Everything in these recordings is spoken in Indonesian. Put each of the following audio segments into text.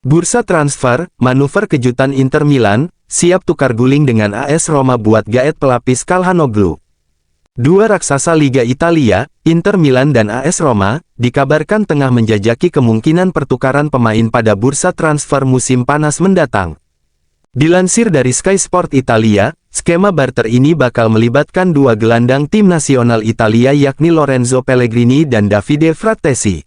Bursa transfer, manuver kejutan Inter Milan, siap tukar guling dengan AS Roma buat gaet pelapis Calhanoglu. Dua raksasa Liga Italia, Inter Milan dan AS Roma, dikabarkan tengah menjajaki kemungkinan pertukaran pemain pada bursa transfer musim panas mendatang. Dilansir dari Sky Sport Italia, skema barter ini bakal melibatkan dua gelandang tim nasional Italia yakni Lorenzo Pellegrini dan Davide Frattesi.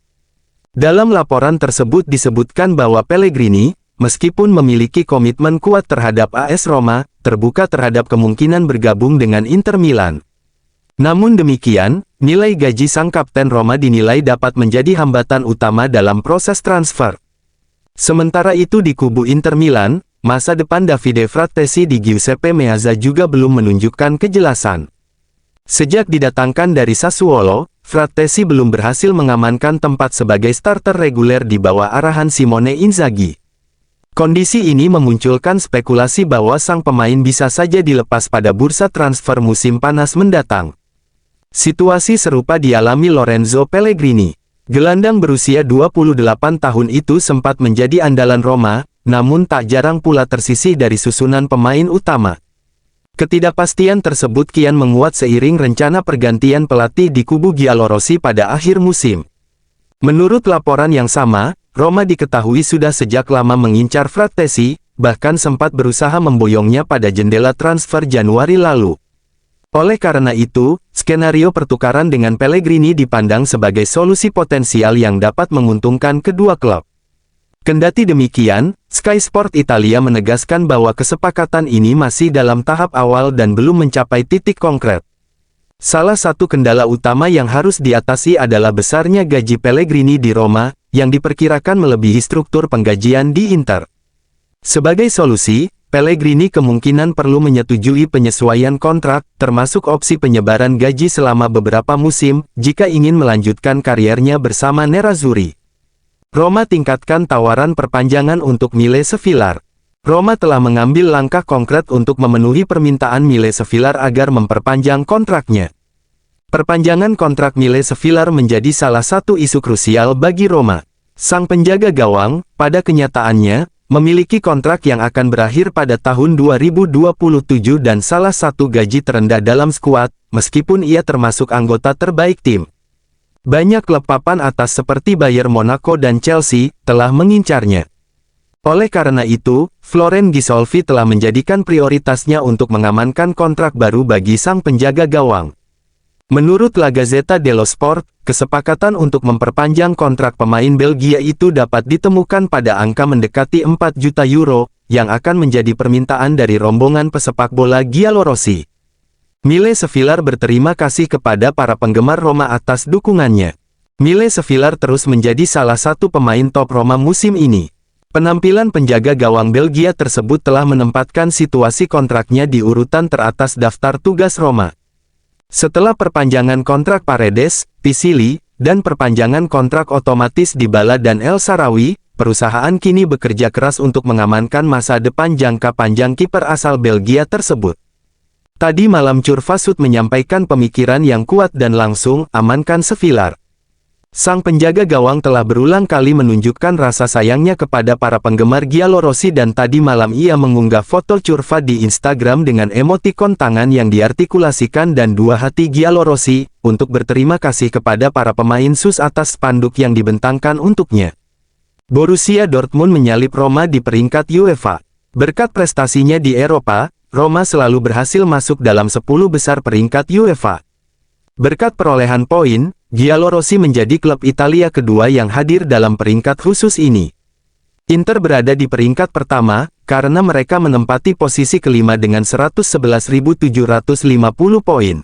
Dalam laporan tersebut disebutkan bahwa Pellegrini, meskipun memiliki komitmen kuat terhadap AS Roma, terbuka terhadap kemungkinan bergabung dengan Inter Milan. Namun demikian, nilai gaji sang kapten Roma dinilai dapat menjadi hambatan utama dalam proses transfer. Sementara itu di kubu Inter Milan, masa depan Davide Frattesi di Giuseppe Meazza juga belum menunjukkan kejelasan. Sejak didatangkan dari Sassuolo, Frattesi belum berhasil mengamankan tempat sebagai starter reguler di bawah arahan Simone Inzaghi. Kondisi ini memunculkan spekulasi bahwa sang pemain bisa saja dilepas pada bursa transfer musim panas mendatang. Situasi serupa dialami Lorenzo Pellegrini. Gelandang berusia 28 tahun itu sempat menjadi andalan Roma, namun tak jarang pula tersisih dari susunan pemain utama. Ketidakpastian tersebut kian menguat seiring rencana pergantian pelatih di kubu Giallorossi pada akhir musim. Menurut laporan yang sama, Roma diketahui sudah sejak lama mengincar Frattesi, bahkan sempat berusaha memboyongnya pada jendela transfer Januari lalu. Oleh karena itu, skenario pertukaran dengan Pellegrini dipandang sebagai solusi potensial yang dapat menguntungkan kedua klub. Kendati demikian, Sky Sport Italia menegaskan bahwa kesepakatan ini masih dalam tahap awal dan belum mencapai titik konkret. Salah satu kendala utama yang harus diatasi adalah besarnya gaji Pellegrini di Roma, yang diperkirakan melebihi struktur penggajian di Inter. Sebagai solusi, Pellegrini kemungkinan perlu menyetujui penyesuaian kontrak, termasuk opsi penyebaran gaji selama beberapa musim, jika ingin melanjutkan kariernya bersama Nerazzurri. Roma tingkatkan tawaran perpanjangan untuk Miles Villar. Roma telah mengambil langkah konkret untuk memenuhi permintaan Miles Villar agar memperpanjang kontraknya. Perpanjangan kontrak Miles Villar menjadi salah satu isu krusial bagi Roma. Sang penjaga gawang, pada kenyataannya, memiliki kontrak yang akan berakhir pada tahun 2027 dan salah satu gaji terendah dalam skuad, meskipun ia termasuk anggota terbaik tim. Banyak klub papan atas seperti Bayern Monaco dan Chelsea, telah mengincarnya. Oleh karena itu, Florent Gisolfi telah menjadikan prioritasnya untuk mengamankan kontrak baru bagi sang penjaga gawang. Menurut La Gazzetta dello Sport, kesepakatan untuk memperpanjang kontrak pemain Belgia itu dapat ditemukan pada angka mendekati 4 juta euro, yang akan menjadi permintaan dari rombongan pesepak bola Giallorossi. Miles Villar berterima kasih kepada para penggemar Roma atas dukungannya. Miles Villar terus menjadi salah satu pemain top Roma musim ini. Penampilan penjaga gawang Belgia tersebut telah menempatkan situasi kontraknya di urutan teratas daftar tugas Roma. Setelah perpanjangan kontrak Paredes, Pisili, dan perpanjangan kontrak otomatis Dybala dan El Shaarawy, perusahaan kini bekerja keras untuk mengamankan masa depan jangka panjang kiper asal Belgia tersebut. Tadi malam Curvasut menyampaikan pemikiran yang kuat dan langsung, amankan Villar. Sang penjaga gawang telah berulang kali menunjukkan rasa sayangnya kepada para penggemar Giallorossi dan tadi malam ia mengunggah foto Curva di Instagram dengan emotikon tangan yang diartikulasikan dan dua hati Giallorossi, untuk berterima kasih kepada para pemain sus atas spanduk yang dibentangkan untuknya. Borussia Dortmund menyalip Roma di peringkat UEFA. Berkat prestasinya di Eropa, Roma selalu berhasil masuk dalam 10 besar peringkat UEFA. Berkat perolehan poin, Giallorossi menjadi klub Italia kedua yang hadir dalam peringkat khusus ini. Inter berada di peringkat pertama, karena mereka menempati posisi kelima dengan 111.750 poin.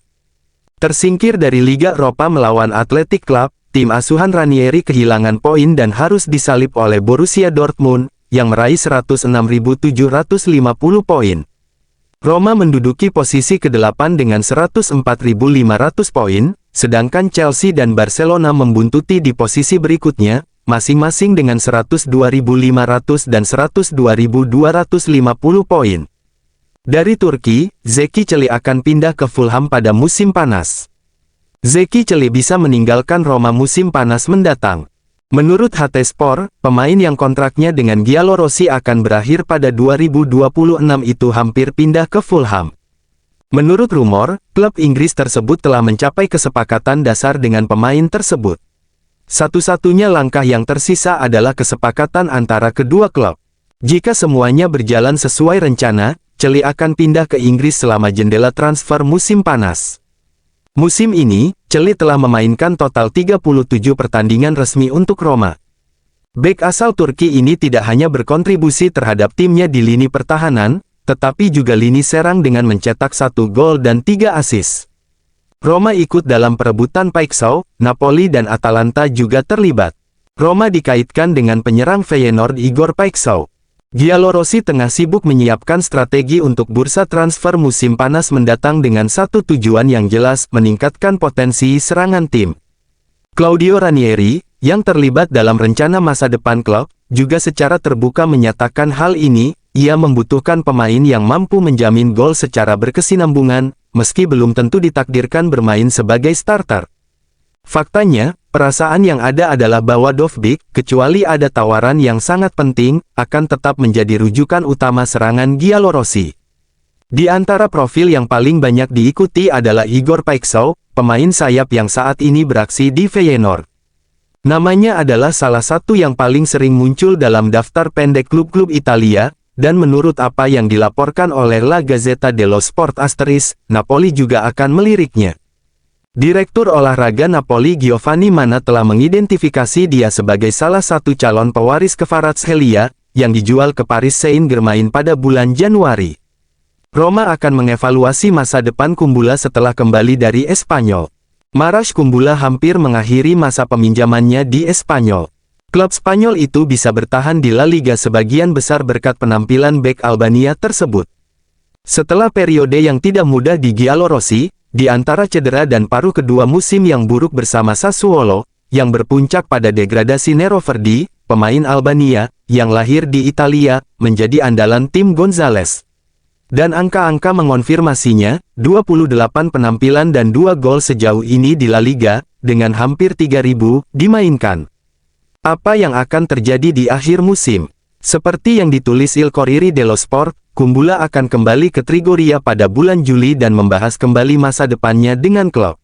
Tersingkir dari Liga Eropa melawan Athletic Club, tim asuhan Ranieri kehilangan poin dan harus disalip oleh Borussia Dortmund, yang meraih 106.750 poin. Roma menduduki posisi ke-8 dengan 104.500 poin, sedangkan Chelsea dan Barcelona membuntuti di posisi berikutnya, masing-masing dengan 102.500 dan 102.250 poin. Dari Turki, Zeki Çelik akan pindah ke Fulham pada musim panas. Zeki Çelik bisa meninggalkan Roma musim panas mendatang. Menurut HT Sport, pemain yang kontraknya dengan Giallorossi akan berakhir pada 2026 itu hampir pindah ke Fulham. Menurut rumor, klub Inggris tersebut telah mencapai kesepakatan dasar dengan pemain tersebut. Satu-satunya langkah yang tersisa adalah kesepakatan antara kedua klub. Jika semuanya berjalan sesuai rencana, Chelsea akan pindah ke Inggris selama jendela transfer musim panas. Musim ini, Chelsea telah memainkan total 37 pertandingan resmi untuk Roma. Bek asal Turki ini tidak hanya berkontribusi terhadap timnya di lini pertahanan, tetapi juga lini serang dengan mencetak 1 gol dan 3 assist. Roma ikut dalam perebutan Paixão, Napoli dan Atalanta juga terlibat. Roma dikaitkan dengan penyerang Feyenoord Igor Paixão. Giallorossi tengah sibuk menyiapkan strategi untuk bursa transfer musim panas mendatang dengan satu tujuan yang jelas, meningkatkan potensi serangan tim. Claudio Ranieri, yang terlibat dalam rencana masa depan klub, juga secara terbuka menyatakan hal ini. Ia membutuhkan pemain yang mampu menjamin gol secara berkesinambungan, meski belum tentu ditakdirkan bermain sebagai starter. Faktanya, perasaan yang ada adalah bahwa Dovbyk, kecuali ada tawaran yang sangat penting, akan tetap menjadi rujukan utama serangan Giallorossi. Di antara profil yang paling banyak diikuti adalah Igor Paixão, pemain sayap yang saat ini beraksi di Feyenoord. Namanya adalah salah satu yang paling sering muncul dalam daftar pendek klub-klub Italia, dan menurut apa yang dilaporkan oleh La Gazzetta dello Sport *, Napoli juga akan meliriknya. Direktur olahraga Napoli Giovanni Manna telah mengidentifikasi dia sebagai salah satu calon pewaris Kvaratskhelia, yang dijual ke Paris Saint-Germain pada bulan Januari. Roma akan mengevaluasi masa depan Kumbula setelah kembali dari Espanyol. Marash Kumbula hampir mengakhiri masa peminjamannya di Espanyol. Klub Spanyol itu bisa bertahan di La Liga sebagian besar berkat penampilan bek Albania tersebut. Setelah periode yang tidak mudah di Giallorossi, di antara cedera dan paruh kedua musim yang buruk bersama Sassuolo, yang berpuncak pada degradasi Nero Verdi, pemain Albania, yang lahir di Italia, menjadi andalan tim Gonzales. Dan angka-angka mengonfirmasinya, 28 penampilan dan 2 gol sejauh ini di La Liga, dengan hampir 3.000 dimainkan. Apa yang akan terjadi di akhir musim? Seperti yang ditulis Il Corriere dello Sport, Kumbula akan kembali ke Trigoria pada bulan Juli dan membahas kembali masa depannya dengan klub.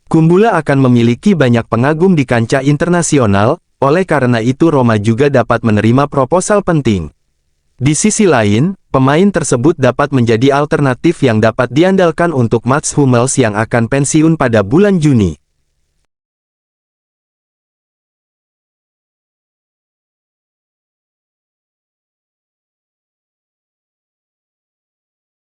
Kumbula akan memiliki banyak pengagum di kancah internasional, oleh karena itu Roma juga dapat menerima proposal penting. Di sisi lain, pemain tersebut dapat menjadi alternatif yang dapat diandalkan untuk Mats Hummels yang akan pensiun pada bulan Juni.